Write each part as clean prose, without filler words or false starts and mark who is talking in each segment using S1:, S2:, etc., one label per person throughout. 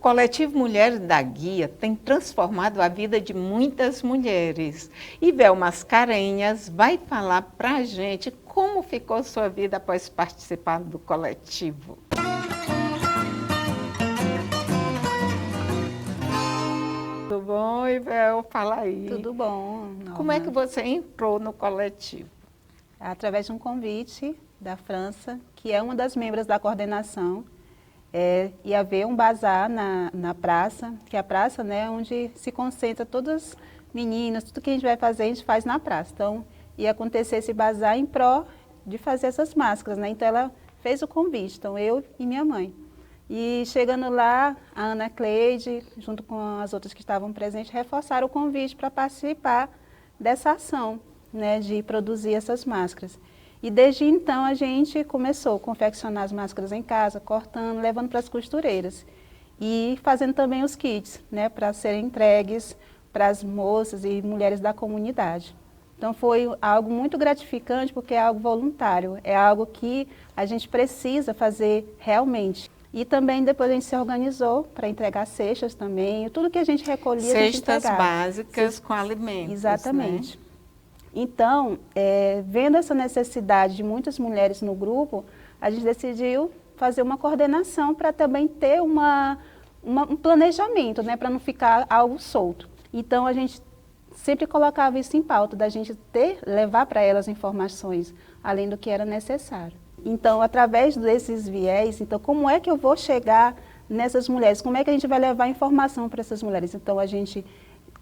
S1: coletivo Mulheres da Guia tem transformado a vida de muitas mulheres. E Bel Mascarenhas vai falar para a gente como ficou sua vida após participar do coletivo. Tudo bom, Bel? Fala aí.
S2: Tudo bom, Norma.
S1: Como é que você entrou no coletivo?
S2: Através de um convite da França, que é uma das membros da coordenação, ia haver um bazar na praça, que a praça, né, é onde se concentra todas as meninas, tudo que a gente vai fazer, a gente faz na praça. Então, ia acontecer esse bazar em pró de fazer essas máscaras, né? Então, ela fez o convite, então eu e minha mãe. E chegando lá, a Ana Cleide, junto com as outras que estavam presentes, reforçaram o convite para participar dessa ação, né, de produzir essas máscaras. E desde então a gente começou a confeccionar as máscaras em casa, cortando, levando para as costureiras. E fazendo também os kits, né, para serem entregues para as moças e mulheres da comunidade. Então foi algo muito gratificante porque é algo voluntário, é algo que a gente precisa fazer realmente. E também depois a gente se organizou para entregar cestas também, tudo que a gente recolhia a gente entregava.
S1: Cestas básicas com alimentos.
S2: Exatamente.
S1: Né?
S2: Então, vendo essa necessidade de muitas mulheres no grupo, a gente decidiu fazer uma coordenação para também ter um planejamento, né, para não ficar algo solto. Então, a gente sempre colocava isso em pauta, da gente levar para elas informações, além do que era necessário. Então, através desses viés, então, como é que eu vou chegar nessas mulheres? Como é que a gente vai levar informação para essas mulheres? Então, a gente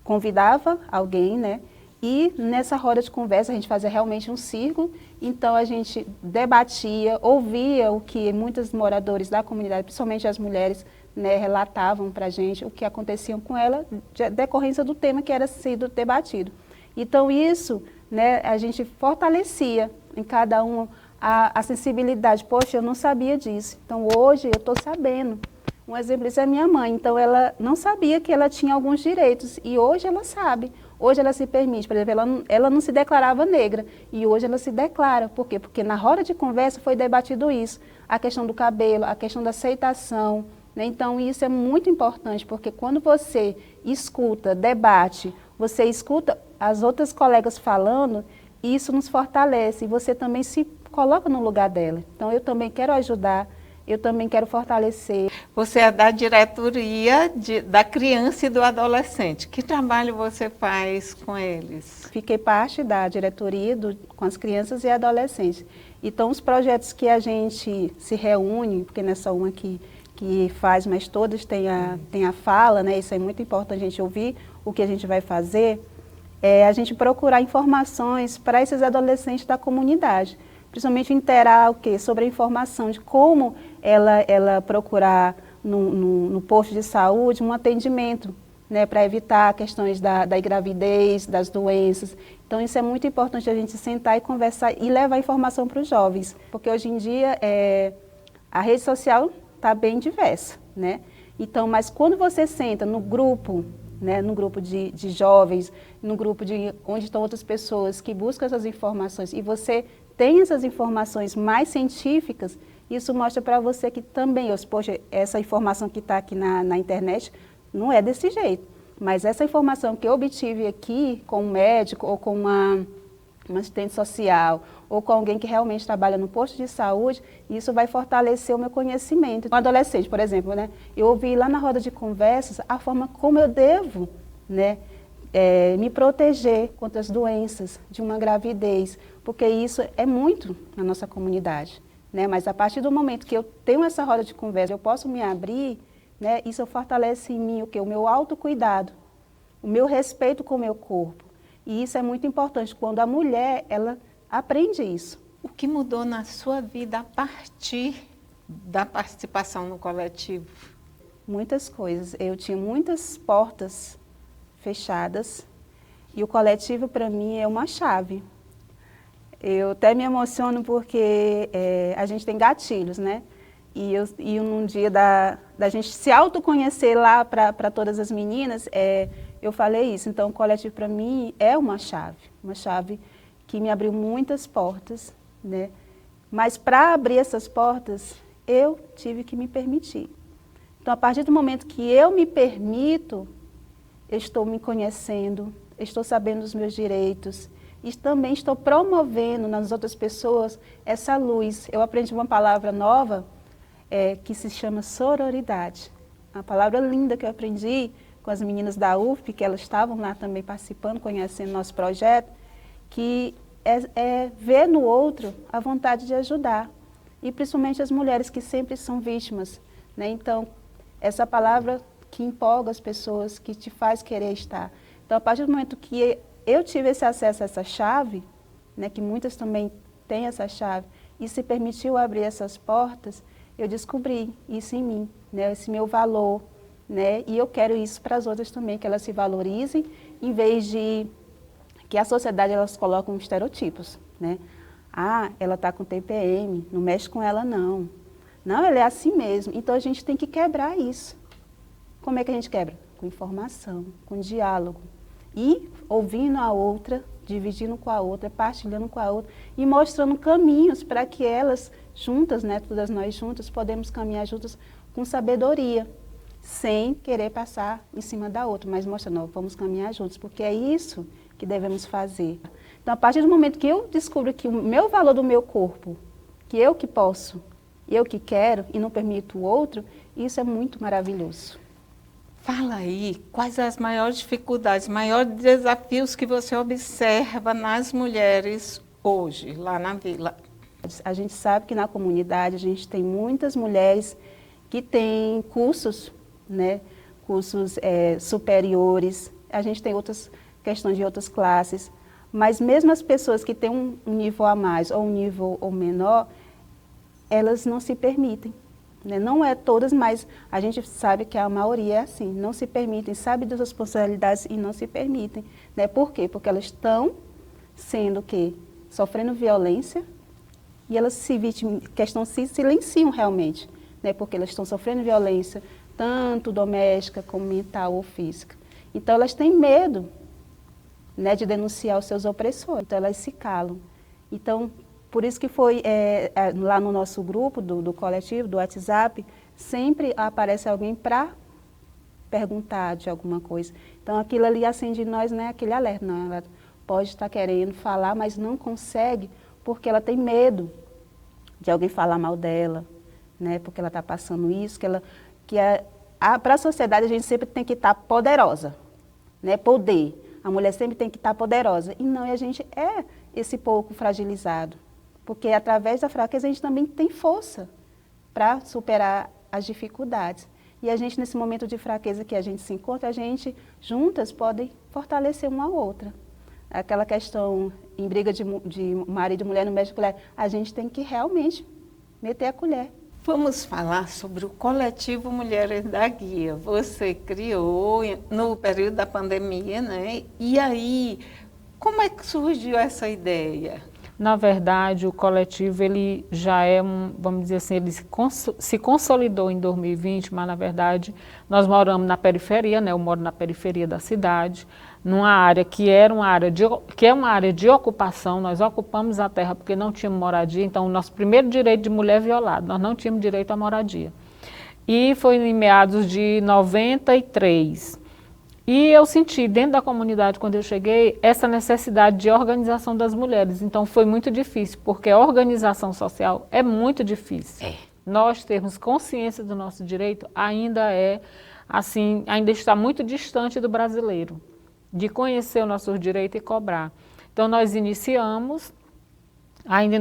S2: convidava alguém, né? E nessa roda de conversa a gente fazia realmente um círculo, então a gente debatia, ouvia o que muitos moradores da comunidade, principalmente as mulheres, né, relatavam para a gente o que acontecia com ela, de decorrência do tema que era sido debatido. Então isso, né, a gente fortalecia em cada um a sensibilidade. Poxa, eu não sabia disso, então hoje eu estou sabendo. Um exemplo disso é a minha mãe, então ela não sabia que ela tinha alguns direitos e hoje ela sabe. Hoje ela se permite, por exemplo, ela não se declarava negra e hoje ela se declara. Por quê? Porque na roda de conversa foi debatido isso, a questão do cabelo, a questão da aceitação, né? Então isso é muito importante, porque quando você escuta, debate, você escuta as outras colegas falando, isso nos fortalece e você também se coloca no lugar dela. Então eu também quero ajudar, eu também quero fortalecer.
S1: Você é da diretoria da criança e do adolescente. Que trabalho você faz com eles?
S2: Fiquei parte da diretoria com as crianças e adolescentes. Então, os projetos que a gente se reúne, porque não é só uma que faz, mas todas têm a fala, né? Isso é muito importante a gente ouvir o que a gente vai fazer, a gente procurar informações para esses adolescentes da comunidade. Principalmente interar o quê? Sobre a informação de como ela procurar no posto de saúde um atendimento, né, para evitar questões da gravidez, das doenças. Então isso é muito importante a gente sentar e conversar e levar informação para os jovens, porque hoje em dia a rede social está bem diversa, né? Então, mas quando você senta no grupo, né, no grupo de jovens, no grupo onde estão outras pessoas que buscam essas informações e você tem essas informações mais científicas, isso mostra para você que também, poxa, essa informação que está aqui na internet não é desse jeito. Mas essa informação que eu obtive aqui com um médico ou com uma assistente social ou com alguém que realmente trabalha no posto de saúde, isso vai fortalecer o meu conhecimento. Um adolescente, por exemplo, né, eu ouvi lá na roda de conversas a forma como eu devo, né, me proteger contra as doenças de uma gravidez, porque isso é muito na nossa comunidade, né? Mas a partir do momento que eu tenho essa roda de conversa, eu posso me abrir, né? Isso fortalece em mim o quê? O meu autocuidado, o meu respeito com o meu corpo. E isso é muito importante quando a mulher, ela aprende isso.
S1: O que mudou na sua vida a partir da participação no coletivo?
S2: Muitas coisas. Eu tinha muitas portas fechadas e o coletivo para mim é uma chave. Eu até me emociono porque a gente tem gatilhos, né? E num dia da gente se autoconhecer lá para todas as meninas, eu falei isso. Então o coletivo para mim é uma chave que me abriu muitas portas, né? Mas para abrir essas portas, eu tive que me permitir. Então, a partir do momento que eu me permito, eu estou me conhecendo, eu estou sabendo dos meus direitos e também estou promovendo nas outras pessoas essa luz. Eu aprendi uma palavra nova que se chama sororidade. Uma palavra linda que eu aprendi com as meninas da UF, que elas estavam lá também participando, conhecendo nosso projeto, que é ver no outro a vontade de ajudar. E principalmente as mulheres que sempre são vítimas, né? Então, essa palavra que empolga as pessoas, que te faz querer estar. Então, a partir do momento que eu tive esse acesso a essa chave, né, que muitas também têm essa chave, e se permitiu abrir essas portas, eu descobri isso em mim, né, esse meu valor, né, e eu quero isso para as outras também, que elas se valorizem, em vez de que a sociedade elas colocam estereotipos, né? Ah, ela está com TPM, não mexe com ela não. Não, ela é assim mesmo. Então a gente tem que quebrar isso. Como é que a gente quebra? Com informação, com diálogo. E ouvindo a outra, dividindo com a outra, partilhando com a outra e mostrando caminhos para que elas juntas, né, todas nós juntas, podemos caminhar juntas com sabedoria, sem querer passar em cima da outra, mas mostrando, não, vamos caminhar juntos, porque é isso que devemos fazer. Então, a partir do momento que eu descubro que o meu valor do meu corpo, que eu que posso, eu que quero e não permito o outro, isso é muito maravilhoso.
S1: Fala aí, quais as maiores dificuldades, maiores desafios que você observa nas mulheres hoje, lá na vila?
S2: A gente sabe que na comunidade a gente tem muitas mulheres que têm cursos, né, cursos superiores, a gente tem outras questões de outras classes, mas mesmo as pessoas que têm um nível a mais ou um nível ou menor, elas não se permitem. Né? Não é todas, mas a gente sabe que a maioria é assim, não se permitem, sabe das responsabilidades e não se permitem. Né? Por quê? Porque elas estão sendo o quê? Sofrendo violência e elas se silenciam realmente, né? Porque elas estão sofrendo violência, tanto doméstica como mental ou física. Então elas têm medo, né, de denunciar os seus opressores, então elas se calam. Então, por isso que foi lá no nosso grupo do coletivo, do WhatsApp, sempre aparece alguém para perguntar de alguma coisa. Então aquilo ali acende em nós, né, aquele alerta. Não, ela pode estar querendo falar, mas não consegue porque ela tem medo de alguém falar mal dela, né, porque ela está passando isso, para a sociedade a gente sempre tem que estar poderosa, né, poder. A mulher sempre tem que estar poderosa. E não, a gente é esse pouco fragilizado. Porque através da fraqueza a gente também tem força para superar as dificuldades. E a gente, nesse momento de fraqueza que a gente se encontra, a gente juntas pode fortalecer uma a outra. Aquela questão em briga de marido e mulher no mexe colher, a gente tem que realmente meter a colher.
S1: Vamos falar sobre o coletivo Mulheres da Guia. Você criou no período da pandemia, né? E aí, como é que surgiu essa ideia?
S3: Na verdade, o coletivo ele já é vamos dizer assim, ele se consolidou em 2020, mas na verdade nós moramos na periferia, né? Eu moro na periferia da cidade, numa área que é uma área de ocupação. Nós ocupamos a terra porque não tínhamos moradia, então o nosso primeiro direito de mulher é violado, nós não tínhamos direito à moradia. E foi em meados de 93. E eu senti dentro da comunidade, quando eu cheguei, essa necessidade de organização das mulheres. Então foi muito difícil, porque a organização social é muito difícil. Nós termos consciência do nosso direito ainda está muito distante do brasileiro, de conhecer o nosso direito e cobrar. Então nós iniciamos, ainda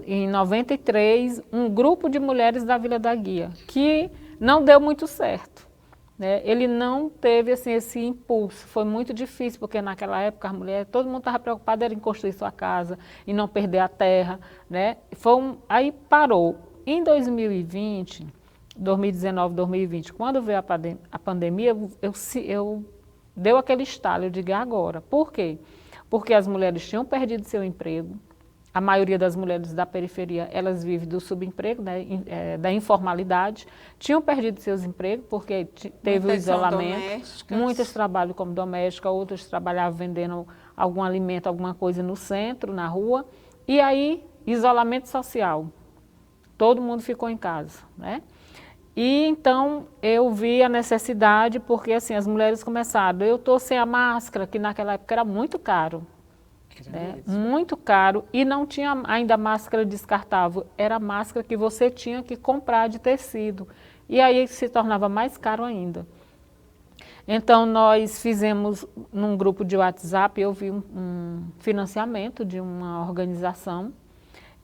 S3: em 93, um grupo de mulheres da Vila da Guia, que não deu muito certo. Né? Ele não teve assim, esse impulso, foi muito difícil, porque naquela época as mulheres, todo mundo estava preocupado em construir sua casa, em não perder a terra. Né? Aí parou. Em 2020, 2019, 2020, quando veio a pandemia, eu deu aquele estalo, eu digo agora. Por quê? Porque as mulheres tinham perdido seu emprego. A maioria das mulheres da periferia, elas vivem do subemprego, né, da informalidade, tinham perdido seus empregos porque teve o isolamento. Muitas trabalham como doméstica, outras trabalhavam vendendo algum alimento, alguma coisa no centro, na rua. E aí, isolamento social. Todo mundo ficou em casa, né? E então eu vi a necessidade, porque assim, as mulheres começaram, eu estou sem a máscara, que naquela época era muito caro. Muito caro, e não tinha ainda máscara descartável, era máscara que você tinha que comprar de tecido, e aí se tornava mais caro ainda. Então nós fizemos num grupo de WhatsApp, eu vi um financiamento de uma organização,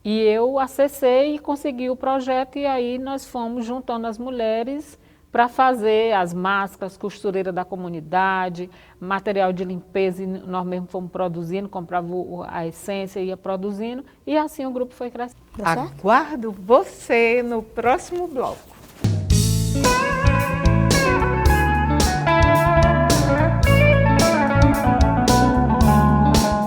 S3: e eu acessei e consegui o projeto, e aí nós fomos juntando as mulheres para fazer as máscaras, costureira da comunidade, material de limpeza, e nós mesmos fomos produzindo, comprava a essência e ia produzindo, e assim o grupo foi crescendo.
S1: Aguardo você no próximo bloco.